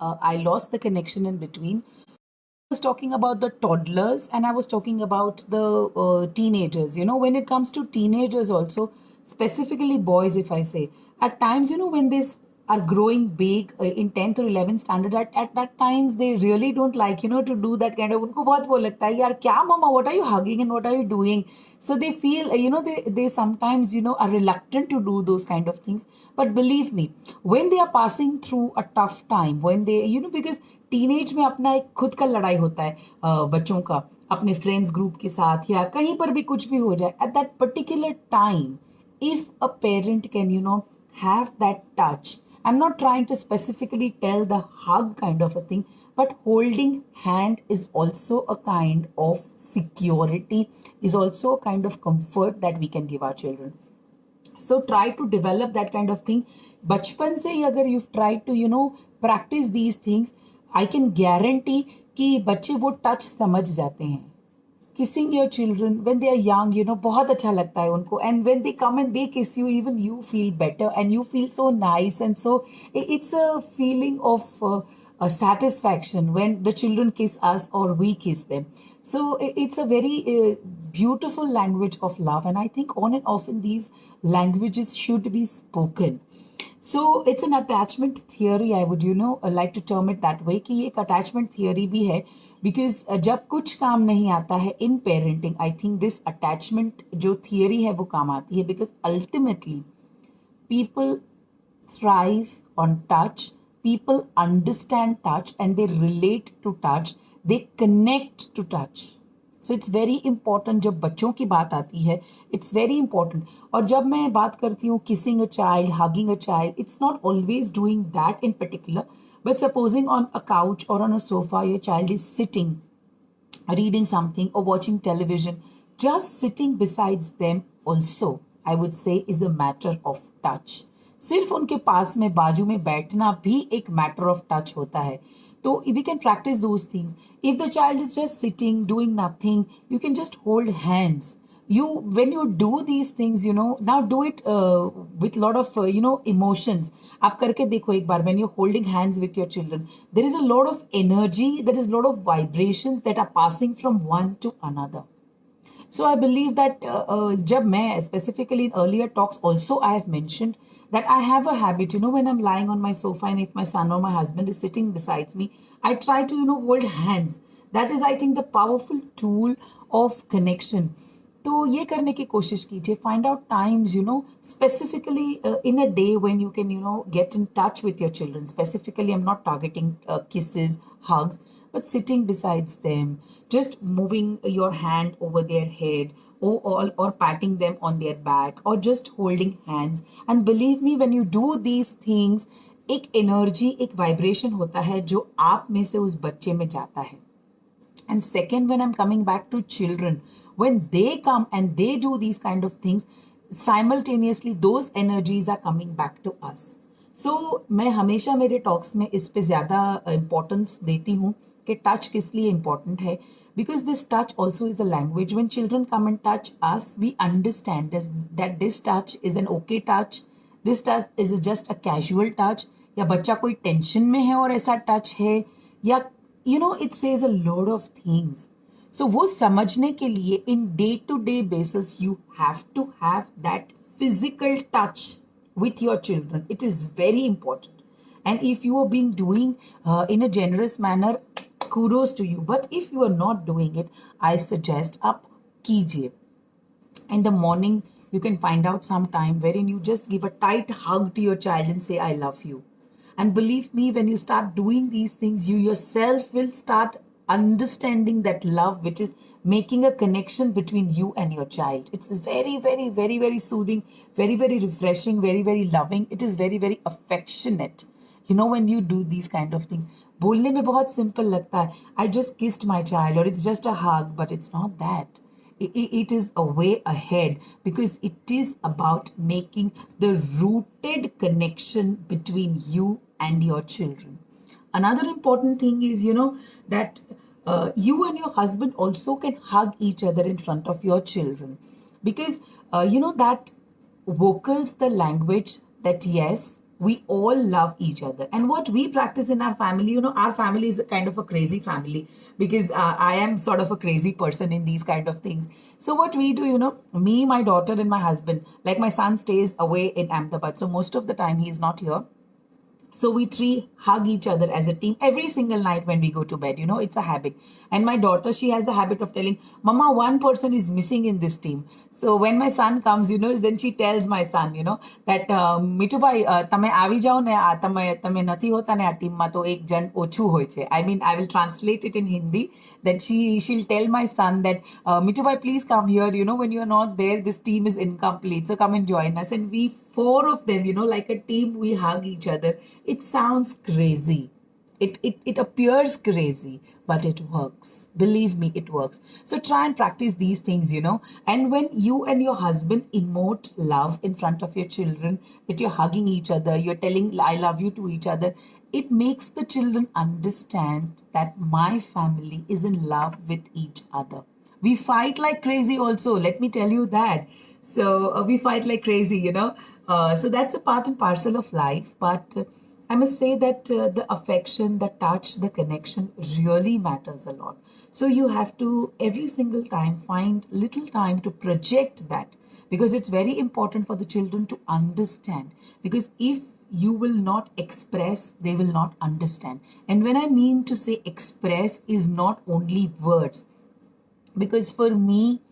I lost the connection in between. Was talking about the toddlers and I was talking about the teenagers. When it comes to teenagers, also, specifically boys, if I say, at times, when they are growing big in 10th or 11th standard, at that times, they really don't like, to do that kind of. उनको बहुत वो लगता है यार क्या mama, what are you hugging and what are you doing? So they feel, they sometimes, are reluctant to do those kind of things. But believe me, when they are passing through a tough time, when they, because teenage में अपना एक खुद का लड़ाई होता है बच्चों का अपने फ्रेंड्स ग्रुप के साथ या कहीं पर भी कुछ भी हो जाए at that particular time if a parent can have that touch. I'm not trying to specifically tell the hug kind of a thing, but holding hand is also a kind of security, is also a kind of comfort that we can give our children. So try to develop that kind of thing बचपन से ही अगर you've tried to practice these things, I can guarantee कि बच्चे वो touch समझ जाते हैं. Kissing your children when they are young, बहुत अच्छा लगता है उनको, and when they come and they kiss you, even you feel better and you feel so nice, and so it's a feeling of a satisfaction when the children kiss us or we kiss them. So it's a very beautiful language of love, and I think on and often these languages should be spoken. So it's an attachment theory, I would like to term it that way कि ये एक attachment theory भी है, because जब कुछ काम नहीं आता है in parenting, I think this attachment जो theory है वो काम आती है, because ultimately people thrive on touch, people understand touch and they relate to touch, they connect to touch. So it's very important. जब बच्चों की बात आती है इट्स वेरी इंपॉर्टेंट. और जब मैं बात करती हूँ kissing a child, hugging a child, it's not always doing that in particular, but supposing on a couch और on a sofa your child is sitting reading something or watching television, just sitting besides them also, I would say, is a matter of touch. सिर्फ उनके पास में बाजू में बैठना भी एक matter of touch होता है. तो we can practice those things. If the child is just sitting doing nothing, you can just hold hands. When you do these things, now do it with lot of emotions. आप करके देखो एक बार. When you're holding hands with your children, there is a lot of energy, there is a lot of vibrations that are passing from one to another. So I believe that जब मैं specifically in earlier talks also I have mentioned that I have a habit, when I'm lying on my sofa and if my son or my husband is sitting beside me, I try to, hold hands. That is, I think, the powerful tool of connection. तो ये करने की कोशिश कीजिए. Find out times, specifically in a day when you can, get in touch with your children. Specifically, I'm not targeting kisses, hugs, but sitting besides them, just moving your hand over their head, or patting them on their back, or just holding hands. And believe me, when you do these things, एक energy, एक vibration होता है जो आप में से उस बच्चे में जाता है. And second, when I'm coming back to children, when they come and they do these kind of things, simultaneously those energies are coming back to us. So मैं हमेशा मेरे टॉक्स में इस पे ज़्यादा इम्पोर्टेंस देती हूँ कि टच किस लिए इम्पोर्टेंट है, because this touch also is a language. When children come and touch us, we understand that this touch is an okay touch, this touch is just a casual touch, या बच्चा कोई tension में है और ऐसा touch है, या it says a lot of things. So वो समझने के लिए in day to day basis you have to have that physical touch with your children. It is very important. And if you are being doing in a generous manner, kudos to you. But if you are not doing it, I suggest up कीजिए. In the morning, you can find out some time wherein you just give a tight hug to your child and say, I love you. And believe me, when you start doing these things, you yourself will start understanding that love, which is making a connection between you and your child. It's very, very, very, very soothing, very, very refreshing, very, very loving. It is very, very affectionate. When you do these kind of things. बोलने में बहुत simple लगता है. I just kissed my child, or it's just a hug, but it's not that. It is a way ahead, because it is about making the rooted connection between you and your children. Another important thing is, that you and your husband also can hug each other in front of your children, because, that vocals the language that yes, We all love each other. And what we practice in our family, our family is a kind of a crazy family, because I am sort of a crazy person in these kind of things. So what we do, me, my daughter, and my husband, like my son stays away in Ahmedabad, so most of the time he is not here. So we three hug each other as a team every single night when we go to bed. It's a habit. And my daughter, she has the habit of telling, Mama, one person is missing in this team. So when my son comes, then she tells my son, that Mitu bhai, તમે આવી જાઓ ને તમે નથી હોતા ને આ ટીમમાં તો એક જણ ઓછું હોય છે. I mean, I will translate it in Hindi. Then she'll tell my son that Mitu bhai, please come here. When you're not there, this team is incomplete. So come and join us. And we four of them, like a team, we hug each other. It sounds crazy. It appears crazy, but it works. Believe me, it works. So try and practice these things. And when you and your husband emote love in front of your children, that you're hugging each other, you're telling I love you to each other, it makes the children understand that my family is in love with each other. We fight like crazy also, let me tell you that. So we fight like crazy, so that's a part and parcel of life. But I must say that the affection, the touch, the connection really matters a lot. So you have to every single time find little time to project that, because it's very important for the children to understand. Because if you will not express, they will not understand. And when I mean to say express, is not only words. Because for me,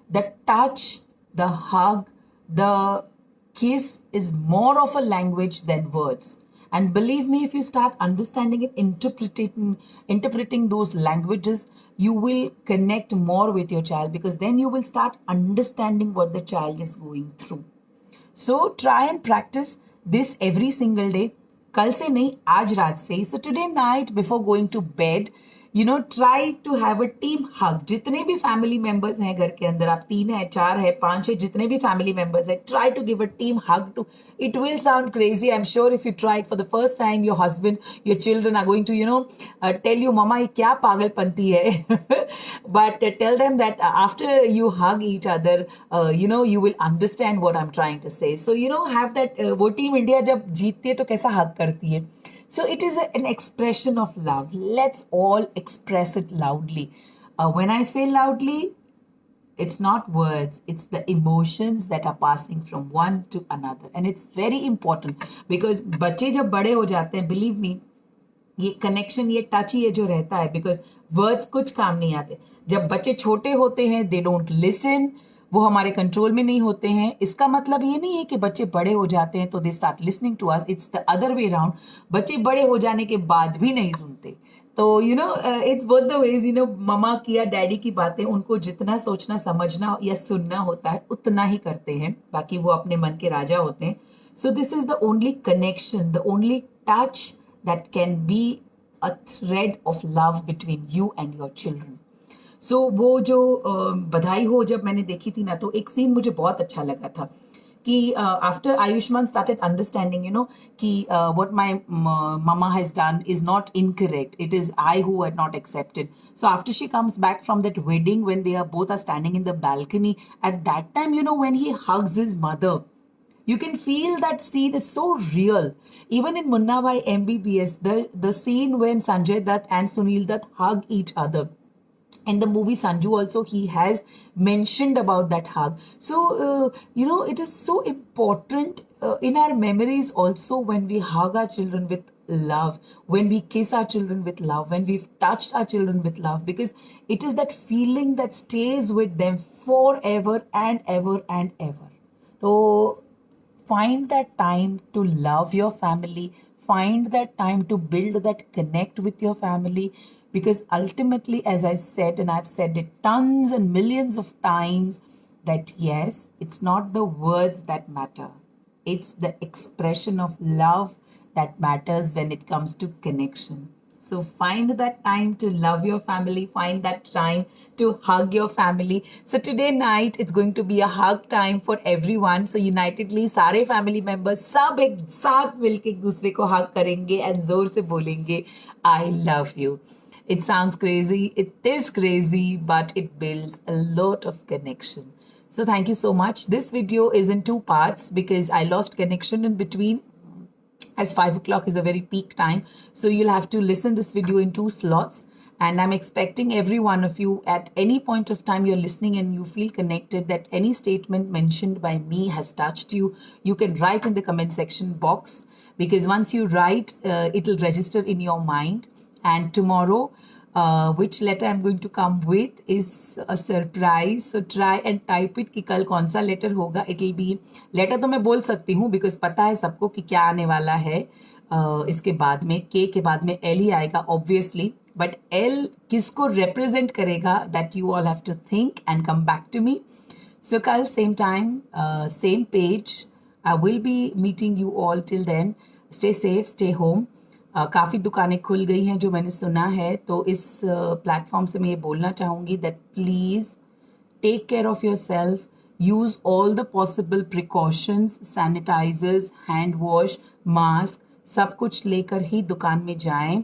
the touch, the hug, the kiss is more of a language than words. And believe me, if you start understanding it, interpreting those languages, you will connect more with your child, because then you will start understanding what the child is going through. So try and practice this every single day. Kal se nahi, aaj raat se. So today night, before going to bed, try to have a team hug. जितने भी family members हैं घर के अंदर, आप 3 है, 4 है, 5 है, जितने भी family members हैं, try to give a team hug to. It will sound crazy. I'm sure if you try it for the first time, your husband, your children are going to, tell you, Mama, ये क्या पागलपंती है. But tell them that after you hug each other, you will understand what I'm trying to say. So, have that, वो team India जब जीतती है तो कैसा hug करती है. So it is an expression of love. Let's all express it loudly. When I say loudly, it's not words, it's the emotions that are passing from one to another. And it's very important, because बच्चे जब बड़े हो जाते हैं, believe me, ये connection, ये touch, ये जो रहता है, बिकॉज वर्ड्स कुछ काम नहीं आते. जब बच्चे छोटे होते हैं, दे डोंट लिसन, वो हमारे कंट्रोल में नहीं होते हैं. इसका मतलब ये नहीं है कि बच्चे बड़े हो जाते हैं तो they start listening to us. It's the other way around. बच्चे बड़े हो जाने के बाद भी नहीं सुनते. तो it's both the ways. Mama की या डैडी की बातें उनको जितना सोचना, समझना या सुनना होता है, उतना ही करते हैं. बाकी वो अपने मन के राजा होते हैं. So this is the only connection, the only touch that can be a thread of love between you and your children. So वो जो बधाई हो जब मैंने देखी थी ना, तो एक सीन मुझे बहुत अच्छा लगा था कि after Ayushman started understanding, कि what my mama has done is not incorrect. It is I who had not accepted. So after she comes back from that wedding, when they are both are standing in the balcony, at that time, when he hugs his mother, you can feel that scene is so real. Even in Munna Bhai MBBS, the scene when Sanjay Dutt and Sunil Dutt hug each other. In the movie Sanju also, he has mentioned about that hug. So, it is so important in our memories also, when we hug our children with love, when we kiss our children with love, when we've touched our children with love, because it is that feeling that stays with them forever and ever and ever. So, find that time to love your family. Find that time to build that connect with your family, because ultimately, as I said, and I've said it tons and millions of times, that yes, it's not the words that matter. It's the expression of love that matters when it comes to connection. So find that time to love your family. Find that time to hug your family. So today night, it's going to be a hug time for everyone. So unitedly, सारे family members सब एक साथ मिलके एक दूसरे को hug करेंगे and जोर से बोलेंगे, I love you. It sounds crazy. It is crazy, but it builds a lot of connection. So thank you so much. This video is in 2 parts because I lost connection in between. as 5 o'clock is a very peak time. So you'll have to listen this video in 2 slots. And I'm expecting every one of you at any point of time you're listening and you feel connected, that any statement mentioned by me has touched you, you can write in the comment section box, because once you write, it'll register in your mind. And tomorrow, which letter I'm going to come with is a surprise. So try and type it कि कल कौन सा letter होगा. It'll be letter तो मैं बोल सकती हूँ because पता है सबको कि क्या आने वाला है. इसके बाद में K के बाद में L ही आएगा obviously, but L किसको represent करेगा, that you all have to think and come back to me. So कल same time, same page. I will be meeting you all. Till then, stay safe, stay home. काफ़ी दुकानें खुल गई हैं जो मैंने सुना है, तो इस प्लेटफॉर्म से मैं ये बोलना चाहूँगी that please take care of yourself, use all the possible precautions, sanitisers, hand wash, mask, सब कुछ लेकर ही दुकान में जाएं.